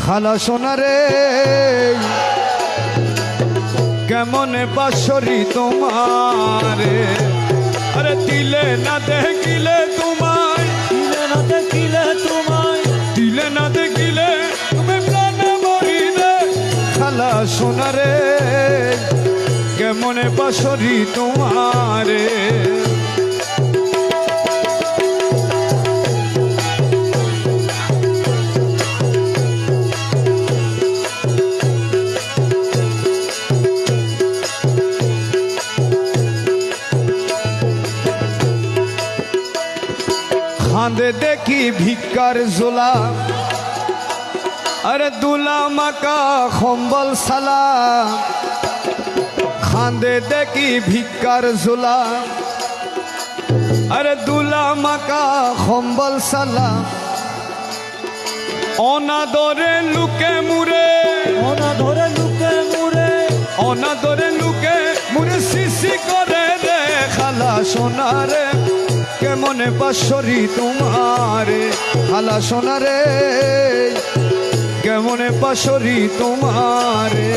খালা সোনারে কেমনে বাসরি তোমারে, আরে দিলে না দেখিলে তোমায়, দিলে না দেখিলে তোমায়, দিলে না দেখিলে তুমি প্রাণে মরিলে। খালা সোনারে কেমনে বাসরি তোমারে। খাঁদে দেখি ভিক্ষার ঝোলা, আরে দুলা মাকা খম্বল সালা। খাঁদে দেখি ভিক্ষার ঝোলা, আরে দুলা মাকা খম্বল সালা। অনাদরে লুকে মুরে, অনাদরে লুকে মুরে, অনাদরে লুকে মুরে শিশি করে রে। খালা সোনারে কেমনে বাসরি তোমারে, খালা সোনারে কেমনে বাসরি তোমারে।